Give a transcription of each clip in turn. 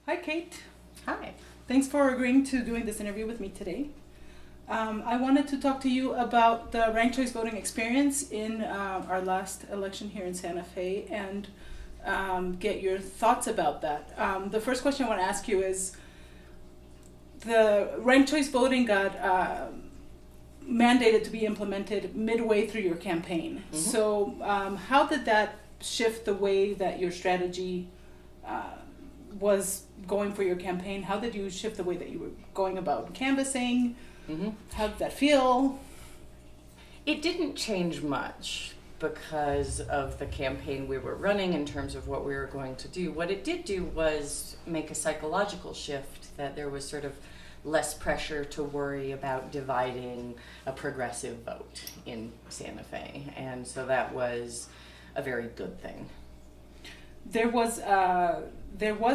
Hi, Kate. Hi. Thanks for agreeing to doing this interview with me today. I wanted to talk to you about the ranked choice voting experience in our last election here in Santa Fe and get your thoughts about that. The first question I want to ask you is, the ranked choice voting got mandated to be implemented midway through your campaign. Mm-hmm. So how did that shift the way that your strategy was going for your campaign? How did you shift the way that you were going about canvassing? Mm-hmm. How did that feel? It didn't change much because of the campaign we were running in terms of what we were going to do. What it did do was make a psychological shift, that there was sort of less pressure to worry about dividing a progressive vote in Santa Fe. And so that was a very good thing. There was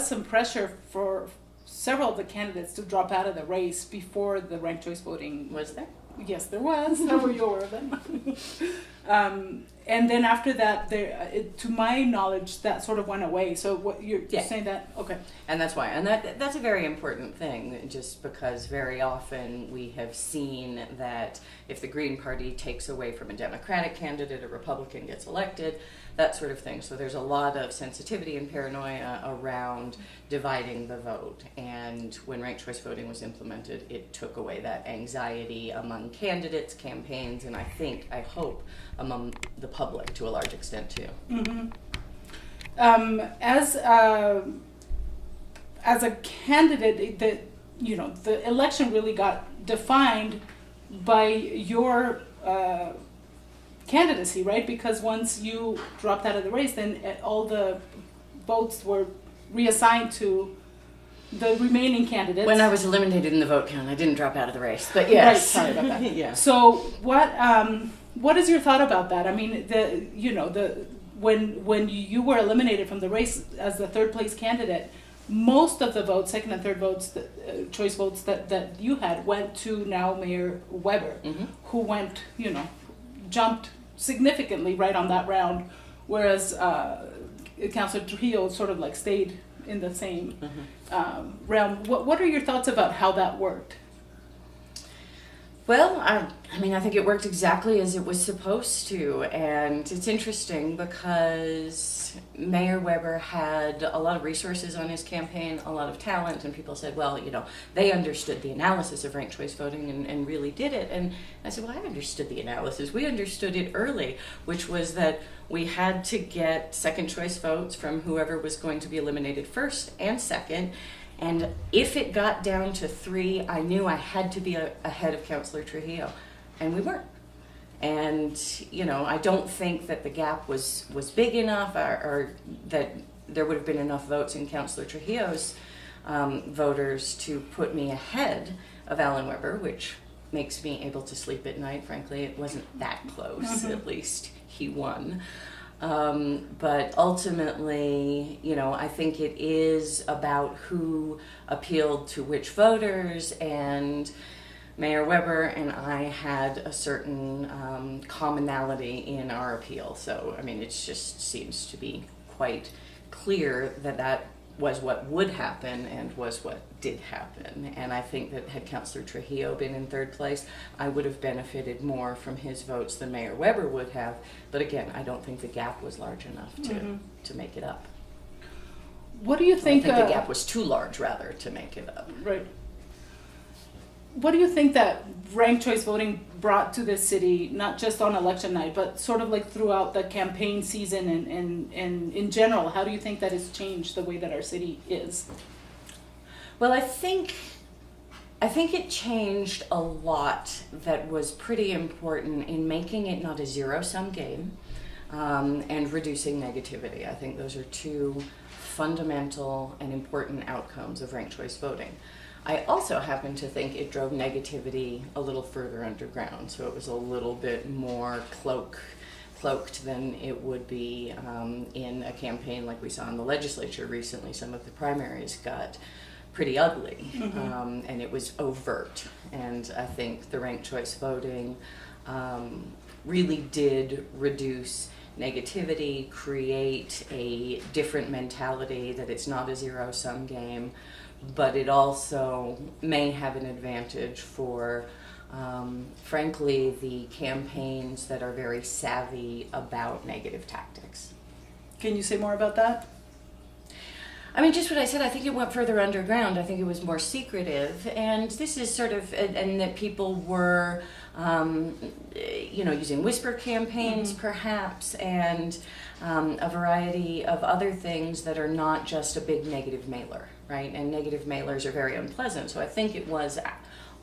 some pressure for several of the candidates to drop out of the race before the ranked choice voting. Was there? Yes, there was. How were you aware of that? And then after that, to my knowledge, that sort of went away. So what you're saying that, okay. And that's why. And that's a very important thing, just because very often we have seen that if the Green Party takes away from a Democratic candidate, a Republican gets elected, that sort of thing. So there's a lot of sensitivity and paranoia around dividing the vote. And when ranked choice voting was implemented, it took away that anxiety among candidates, campaigns, and I hope, among the public to a large extent too. Mm-hmm. As a candidate, the election really got defined by your candidacy, right? Because once you dropped out of the race, then all the votes were reassigned to the remaining candidates. When I was eliminated in the vote count, I didn't drop out of the race, but yes. Right, sorry about that. Yeah. So what is your thought about that? I mean, when you were eliminated from the race as the third place candidate, most of the votes, second and third votes, choice votes that you had went to now Mayor Weber, Mm-hmm. who went, jumped significantly right on that round, whereas Councilor Trujillo sort of like stayed in the same realm. What are your thoughts about how that worked? Well, I think it worked exactly as it was supposed to, and it's interesting because Mayor Weber had a lot of resources on his campaign, a lot of talent, and people said, well, they understood the analysis of ranked choice voting and really did it. And I said, well, I understood the analysis. We understood it early, which was that we had to get second choice votes from whoever was going to be eliminated first and second. And if it got down to 3, I knew I had to be ahead of Councilor Trujillo, and we weren't. And I don't think that the gap was big enough, or that there would have been enough votes in Councilor Trujillo's voters to put me ahead of Alan Weber, which makes me able to sleep at night. Frankly, it wasn't that close. Mm-hmm. At least he won. But ultimately, I think it is about who appealed to which voters, and Mayor Weber and I had a certain commonality in our appeal. So, it just seems to be quite clear that was what would happen and was what did happen. And I think that had Councilor Trujillo been in third place, I would have benefited more from his votes than Mayor Weber would have. But again, I don't think the gap was large enough to make it up. What do you think? I think the gap was too large, rather, to make it up. Right. What do you think that ranked choice voting brought to this city, not just on election night, but sort of like throughout the campaign season and in general? How do you think that has changed the way that our city is? Well, I think it changed a lot that was pretty important in making it not a zero-sum game and reducing negativity. I think those are two fundamental and important outcomes of ranked choice voting. I also happen to think it drove negativity a little further underground, so it was a little bit more cloaked than it would be in a campaign like we saw in the legislature recently. Some of the primaries got pretty ugly, and it was overt. And I think the ranked choice voting really did reduce negativity, create a different mentality that it's not a zero-sum game, but it also may have an advantage for, frankly, the campaigns that are very savvy about negative tactics. Can you say more about that? I mean, just what I said, I think it went further underground. I think it was more secretive. And this is sort of, and that people were, using whisper campaigns perhaps, and a variety of other things that are not just a big negative mailer, right? And negative mailers are very unpleasant. So I think it was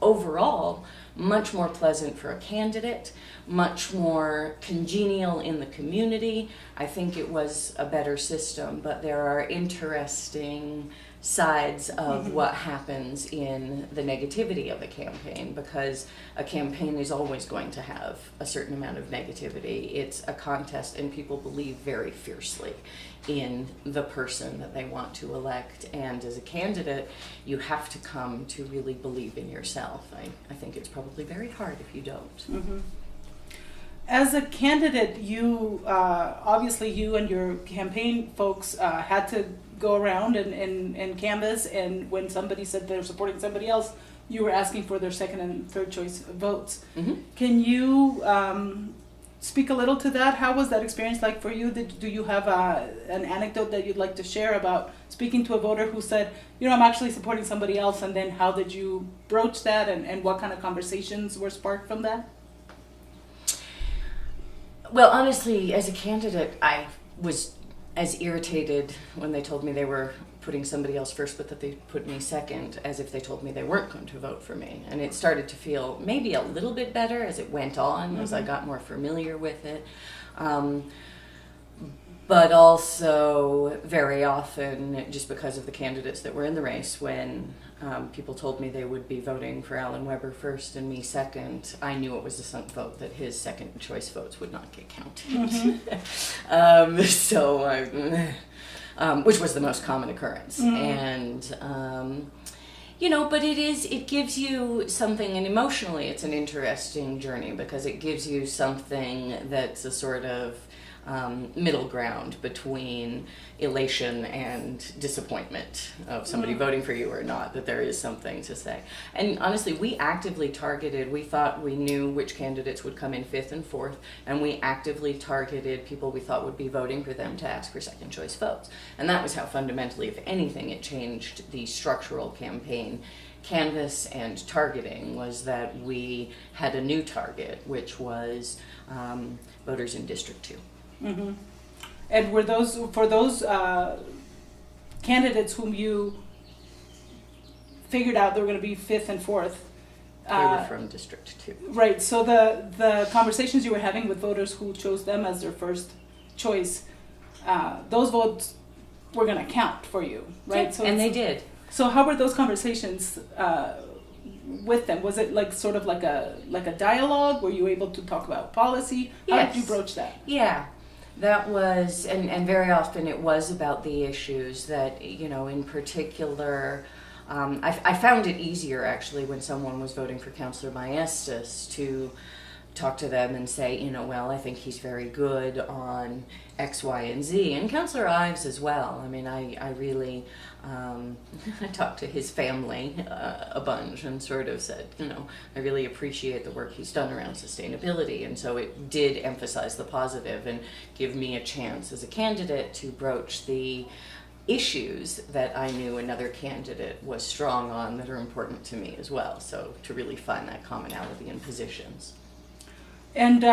overall much more pleasant for a candidate, much more congenial in the community. I think it was a better system, but there are interesting sides of what happens in the negativity of a campaign, because a campaign is always going to have a certain amount of negativity. It's a contest, and people believe very fiercely in the person that they want to elect, and as a candidate you have to come to really believe in yourself. I think it's probably very hard if you don't. As a candidate, you obviously, you and your campaign folks had to go around and canvass, and when somebody said they're supporting somebody else, you were asking for their second and third choice votes. Can you speak a little to that? How was that experience like for you? Do you have an anecdote that you'd like to share about speaking to a voter who said, I'm actually supporting somebody else, and then how did you broach that, and what kind of conversations were sparked from that? Well, honestly, as a candidate, I was as irritated when they told me they were putting somebody else first, but that they put me second, as if they told me they weren't going to vote for me. And it started to feel maybe a little bit better as it went on, as I got more familiar with it. But also very often, just because of the candidates that were in the race, when people told me they would be voting for Alan Weber first and me second, I knew it was a sunk vote, that his second choice votes would not get counted. Which was the most common occurrence. And but it gives you something, and emotionally it's an interesting journey, because it gives you something that's a sort of middle ground between elation and disappointment of somebody voting for you or not, that there is something to say. And honestly, we actively targeted, we thought we knew which candidates would come in fifth and fourth, and we actively targeted people we thought would be voting for them to ask for second choice votes. And that was how fundamentally, if anything, it changed the structural campaign canvas and targeting, was that we had a new target, which was voters in District 2. And were those, for those candidates whom you figured out they were going to be fifth and fourth? They were from District 2. Right, so the conversations you were having with voters who chose them as their first choice, those votes were going to count for you, right? Yeah, so and they did. So how were those conversations with them? Was it like sort of like a dialogue? Were you able to talk about policy? How Yes. did you broach that? Yeah, that was, and very often it was about the issues that, in particular, I found it easier actually when someone was voting for Councillor Maestas to talk to them and say, well, I think he's very good on X, Y, and Z, and Councillor Ives as well. I mean, I really, I talked to his family a bunch and sort of said, I really appreciate the work he's done around sustainability, and so it did emphasize the positive and give me a chance as a candidate to broach the issues that I knew another candidate was strong on that are important to me as well, so to really find that commonality in positions. And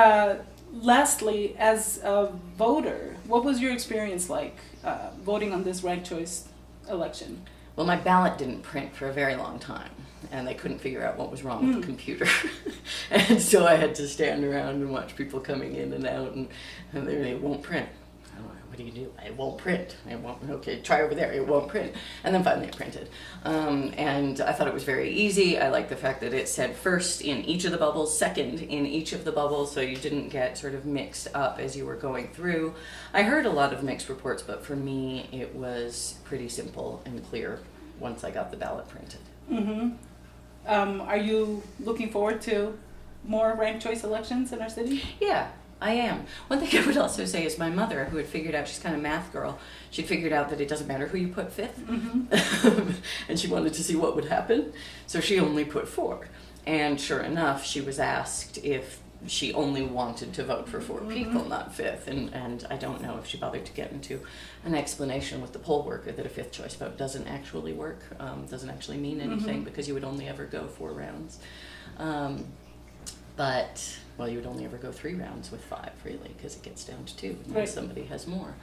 lastly, as a voter, what was your experience like voting on this ranked choice election? Well, my ballot didn't print for a very long time, and they couldn't figure out what was wrong with the computer. And so I had to stand around and watch people coming in and out, and they won't print. What do you do? It won't print. It won't. Okay, try over there. It won't print. And then finally it printed. And I thought it was very easy. I liked the fact that it said first in each of the bubbles, second in each of the bubbles, so you didn't get sort of mixed up as you were going through. I heard a lot of mixed reports, but for me it was pretty simple and clear once I got the ballot printed. Are you looking forward to more ranked choice elections in our city? Yeah. I am. One thing I would also say is my mother, who had figured out, she's kind of a math girl, she'd figured out that it doesn't matter who you put fifth. Mm-hmm. And she wanted to see what would happen. So she only put 4. And sure enough, she was asked if she only wanted to vote for 4 people, not fifth. And I don't know if she bothered to get into an explanation with the poll worker that a fifth choice vote doesn't actually work, doesn't actually mean anything, because you would only ever go 4 rounds. But, well, you would only ever go 3 rounds with 5, really, because it gets down to 2, and then somebody has more.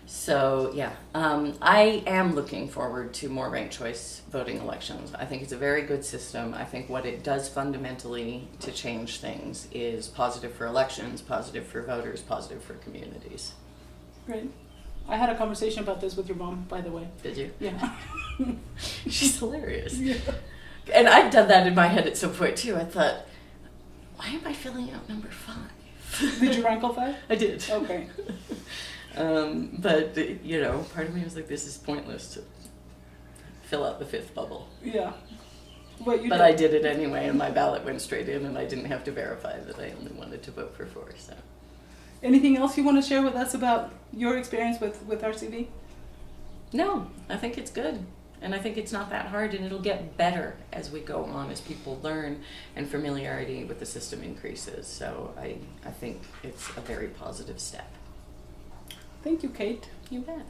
So, yeah, I am looking forward to more ranked choice voting elections. I think it's a very good system. I think what it does fundamentally to change things is positive for elections, positive for voters, positive for communities. Great. I had a conversation about this with your mom, by the way. Did you? Yeah. She's hilarious. Yeah. And I've done that in my head at some point, too. I thought, why am I filling out number 5? Did you rank all 5? I did. Okay. But, you know, part of me was like, this is pointless to fill out the 5th bubble. Yeah. But I did it anyway, and my ballot went straight in, and I didn't have to verify that I only wanted to vote for 4. So, anything else you want to share with us about your experience with RCV? no, I think it's good. And I think it's not that hard, and it'll get better as we go on, as people learn and familiarity with the system increases. So I think it's a very positive step. Thank you, Kate. You bet.